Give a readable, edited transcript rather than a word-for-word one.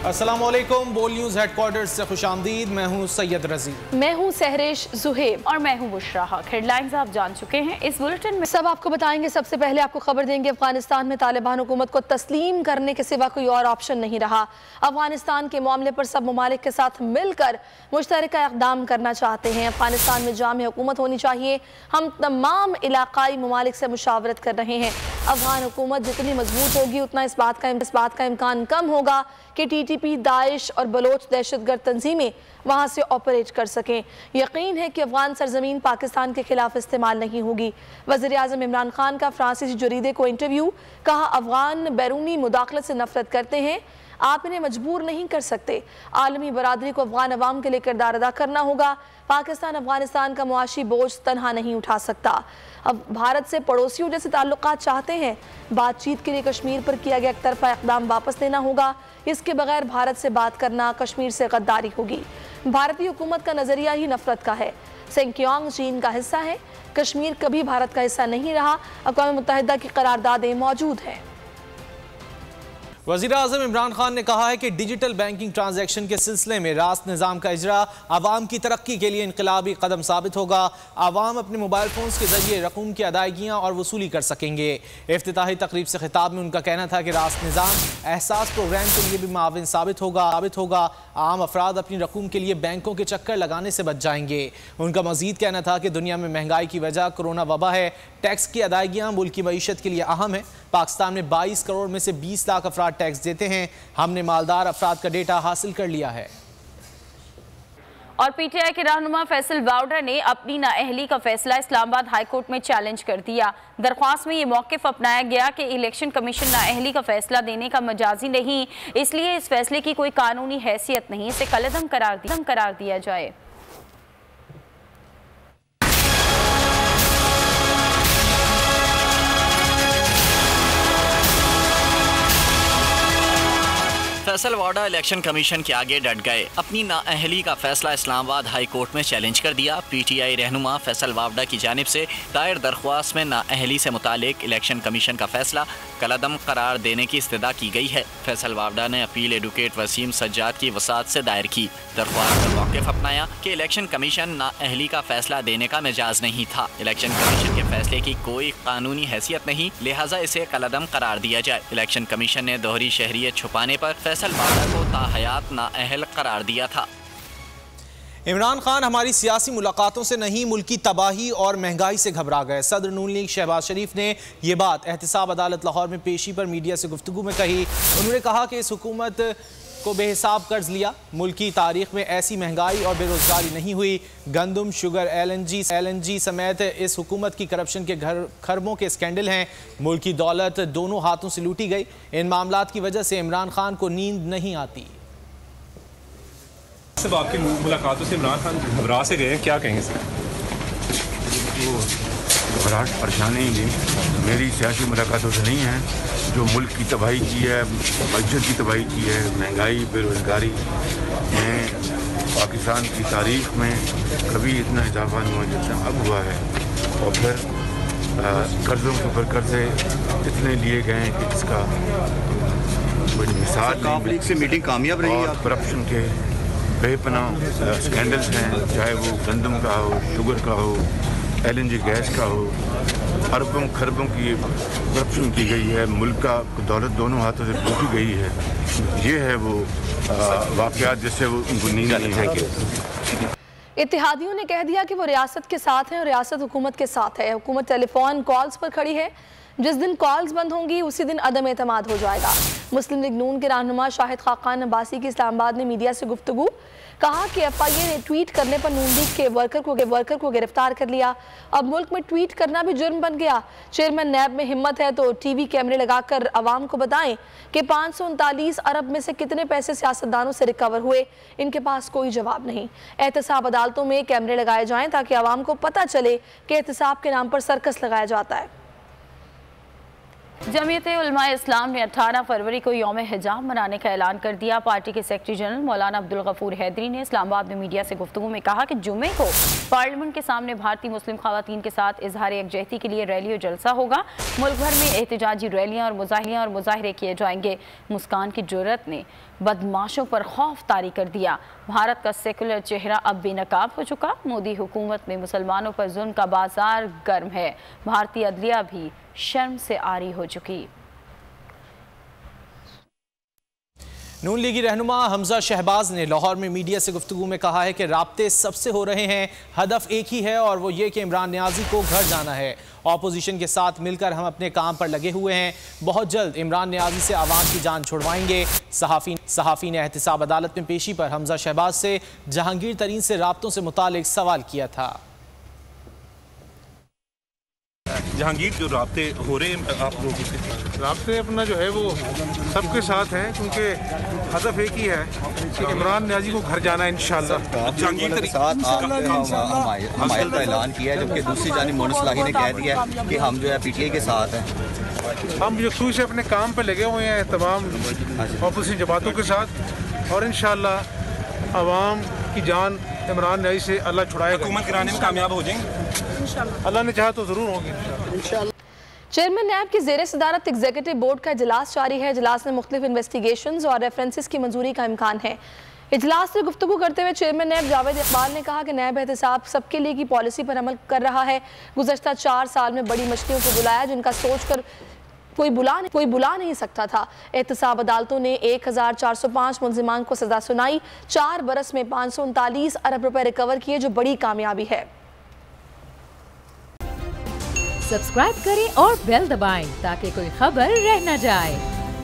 अस्सलामुअलैकुम, बोल news headquarter से खुशामदीद। मैं हूँ सैयद रजी। मैं हूँ सहरेश जुहेब और मैं हूँ बुशरा हक। हेडलाइंस आप जान चुके हैं। इस बुलेटिन में सब आपको बताएंगे। सबसे पहले आपको खबर देंगे, अफगानिस्तान में तालिबान हुकूमत को तस्लीम करने के सिवा कोई और ऑप्शन नहीं रहा। अफगानिस्तान के मामले पर सब ममालिक के साथ मिलकर मुश्तरका इक़दाम करना चाहते हैं। अफगानिस्तान में जामे हुकूमत होनी चाहिए। हम तमाम इलाकाई ममालिक से मुशावरत कर रहे हैं। अफगान हुकूमत जितनी मजबूत होगी उतना इस बात का इम्कान कम होगा कि TTP, दाइश और बलोच दहशतगर्द तंजीमें वहाँ से ऑपरेट कर सकें। यकीन है कि अफगान सरजमीन पाकिस्तान के खिलाफ इस्तेमाल नहीं होगी। वज़ीर-ए-आज़म इमरान खान का फ्रांसीसी जरीदे को इंटरव्यू, कहा अफगान बैरूनी मुदाखलत से नफरत करते हैं, आप इन्हें मजबूर नहीं कर सकते। आलमी बरादरी को अफगान अवाम के लिए किरदार अदा करना होगा। पाकिस्तान अफगानिस्तान का मुआशी बोझ तनहा नहीं उठा सकता। अब भारत से पड़ोसियों जैसे ताल्लुकात चाहते हैं। बातचीत के लिए कश्मीर पर किया गया एकतरफा इक़दाम वापस लेना होगा। इसके बगैर भारत से बात करना कश्मीर से गद्दारी होगी। भारतीय हुकूमत का नज़रिया ही नफरत का है। सिंकियोंग चीन का हिस्सा है। कश्मीर कभी भारत का हिस्सा नहीं रहा। अक़वाम मुत्तहिदा की करारदादें मौजूद हैं। वज़ीर-ए-आज़म इमरान खान ने कहा है कि डिजिटल बैंकिंग ट्रांजैक्शन के सिलसिले में रास्त निज़ाम का इजरा आवाम की तरक्की के लिए इनकलाबी कदम साबित होगा। आवाम अपने मोबाइल फ़ोन्स के जरिए रकूम की अदायगियाँ और वसूली कर सकेंगे। इफ्तिताही तकरीब से खिताब में उनका कहना था कि रास्त निज़ाम एहसास प्रोग्राम के लिए भी मुआविन साबित होगा। आम अफराद अपनी रकूम के लिए बैंकों के चक्कर लगाने से बच जाएंगे। उनका मज़ीद कहना था कि दुनिया में महंगाई की वजह कोरोना वबा है। टैक्स की अदायगियाँ मुल्क की मईशत के लिए अहम है। पाकिस्तान में 22 करोड़ में से 20 लाख अफराद टैक्स देते हैं। हमने मालदार अफराद का डेटा हासिल कर लिया है। और PTI के रहनुमा फैसल वाउडा ने अपनी नाअहली का फैसला इस्लामाबाद हाई कोर्ट में चैलेंज कर दिया। दरख्वास्त में ये मौक़िफ़ अपनाया गया कि इलेक्शन कमीशन नाअहली का फैसला देने का मजाजी नहीं, इसलिए इस फैसले की कोई कानूनी हैसियत नहीं, इसे कलअदम करार दिया जाए। फैसल वाडा इलेक्शन कमीशन के आगे डट गए। अपनी नाअहली का फैसला इस्लामाबाद हाई कोर्ट में चैलेंज कर दिया। PTI रहनुमा फैसल वाडा की जानिब से दायर दरख्वास्त में नाअहली से मुतालिक इलेक्शन कमीशन का फैसला कलअदम करार देने की इस्तदा की गई है। फैसल वाडा ने अपील एडवोकेट वसीम सज्जाद की वसात से दायर की। दरख्वास्त में मौक़िफ़ अपनाया कि इलेक्शन कमीशन नाअहली का फैसला देने का मिजाज नहीं था। इलेक्शन कमीशन के फैसले की कोई कानूनी हैसियत नहीं, लिहाजा इसे कलअदम करार दिया जाए। इलेक्शन कमीशन ने दोहरी शहरियत छुपाने पर फैसल वाडा को ताहयात नाअहल करार दिया था। इमरान खान हमारी सियासी मुलाकातों से नहीं, मुल्की तबाही और महंगाई से घबरा गए। सदर नून लीग शहबाज शरीफ ने यह बात एहतिसाब अदालत लाहौर में पेशी पर मीडिया से गुफ्तगू में कही। उन्होंने कहा कि इस हुकूमत को बेहिसाब कर्ज लिया। मुल्की तारीख में ऐसी महंगाई और बेरोजगारी नहीं हुई। गंदम, शुगर, LNG समेत इस हुकूमत की करप्शन के खरबों के स्कैंडल हैं। मुल्की दौलत दोनों हाथों से लूटी गई। इन मामलात की वजह से इमरान खान को नींद नहीं आती। सब आपकी मुलाकातों से इमरान खान घबरा से गए, क्या कहेंगे सर? घबराहट परेशानी मेरी सियासी मुलाकातों से नहीं है। जो मुल्क की तबाही की है, मस्जिद की तबाही की है, महंगाई, बेरोजगारी में पाकिस्तान की तारीख में कभी इतना इजाफा नहीं हुआ जितना अब हुआ है। और फिर कर्ज़ों के ऊपर कर्ज़े इतने लिए गए हैं कि इसका कोई मिसाल नहीं। से मीटिंग कामयाब रही और करप्शन के बेपनाह स्कैंडल्स हैं, चाहे वो गंदम का हो, शुगर का हो, LNG गैस का हो। अरबों खरबों की करप्शन की गई है। मुल्क का दौलत दोनों हाथों से लूटी गई है। ये है वो वाक़यात जिससे वो उनको नींद नहीं है। इत्तेहादियों ने कह दिया कि वो रियासत के साथ हैं और रियासत हुकूमत के साथ है। हुकूमत टेलीफोन कॉल्स पर खड़ी है। जिस दिन कॉल्स बंद होंगी उसी दिन अदम एतमाद हो जाएगा। मुस्लिम लीग नून के रहनुमा शाहिद खाकान अब्बासी की इस्लामाबाद में मीडिया से गुफ्तगू, कहा कि FIA ने ट्वीट करने पर नून लीग के वर्कर को गिरफ्तार कर लिया। अब मुल्क में ट्वीट करना भी जुर्म बन गया। चेयरमैन नैब में हिम्मत है तो TV कैमरे लगाकर अवाम को बताएं कि 539 अरब में से कितने पैसे सियासतदानों से रिकवर हुए। इनके पास कोई जवाब नहीं। एहतसाब अदालतों में कैमरे लगाए जाएं ताकि अवाम को पता चले कि एहतसाब के नाम पर सर्कस लगाया जाता है। जमीयत उलमा इस्लाम ने 18 फरवरी को यौम हिजाब मनाने का ऐलान कर दिया। पार्टी के सेक्रेटरी जनरल मौलाना अब्दुल गफूर हैदरी ने इस्लामाबाद में मीडिया से गुफ्तगू में कहा कि जुमे को पार्लियामेंट के सामने भारतीय मुस्लिम खवातीन के साथ इजहार यकजहती के लिए रैली और जलसा होगा। मुल्क भर में एहतजाजी रैलियाँ और मुजाहरे किए जाएंगे। मुस्कान की जुर्रत ने बदमाशों पर खौफ तारी कर दिया। भारत का सेकुलर चेहरा अब बेनकाब हो चुका। मोदी हुकूमत में मुसलमानों पर जुल्म का बाजार गर्म है। भारतीय अदलिया भी शर्म से आरी हो चुकी। नून लीगी रहनुमा हमजा शहबाज ने लाहौर में मीडिया से गुफ्तगू में कहा है कि राब्ते सबसे हो रहे हैं, हदफ एक ही है और वो ये कि इमरान नियाजी को घर जाना है। ऑपोजिशन के साथ मिलकर हम अपने काम पर लगे हुए हैं। बहुत जल्द इमरान नियाजी से आवाम की जान छुड़वाएंगे। सहाफ़ी ने एहतिसाब अदालत में पेशी पर हमजा शहबाज से जहांगीर तरीन से राब्तों से मुतालिक सवाल किया था। जहांगीर, जो राब्ते हो रहे हैं आप लोगों से, राब्ते अपना जो है वो सबके साथ हैं, क्योंकि हदफ एक ही है कि इमरान नियाजी को घर जाना है इंशाअल्लाह। जहांगीर के साथ हमायत का ऐलान किया है, जबकि दूसरी जानिब मोहन सलाही ने कह दिया है कि हम जो है PTI के साथ हैं। हम यकसू से अपने काम पर लगे हुए हैं तमाम ऑपोजिशन जमातों के साथ, और इंशाअल्लाह आवाम की जान इमरान नियाजी से अल्लाह छुड़ाएगा। हुकूमत गिराने में कामयाब हो जाएंगे अल्लाह ने चाहा तो ज़रूर होगी। चेयरमैन नैब की ज़ेर सदारत एग्जीक्यूटिव बोर्ड का इजलास जारी है। इजलास में मुख्तलिफ इन्वेस्टिगेशंस और रेफरेंसेस की मंजूरी का इम्कान है। इजलास से गुफ्तगू करते हुए चेयरमैन नैब जावेद इकबाल ने कहा कि नैब एहतिसाब सबके लिए की पॉलिसी पर अमल कर रहा है। गुज़श्ता 4 साल में बड़ी मछलियों को बुलाया जिनका सोचकर कोई बुला नहीं सकता था। एहतिसाब अदालतों ने 1405 मुलजिमान को सजा सुनाई। 4 बरस में 539 अरब रुपए रिकवर किए, जो बड़ी कामयाबी है। सब्सक्राइब करें और बेल दबाएं ताकि कोई खबर रह न जाए।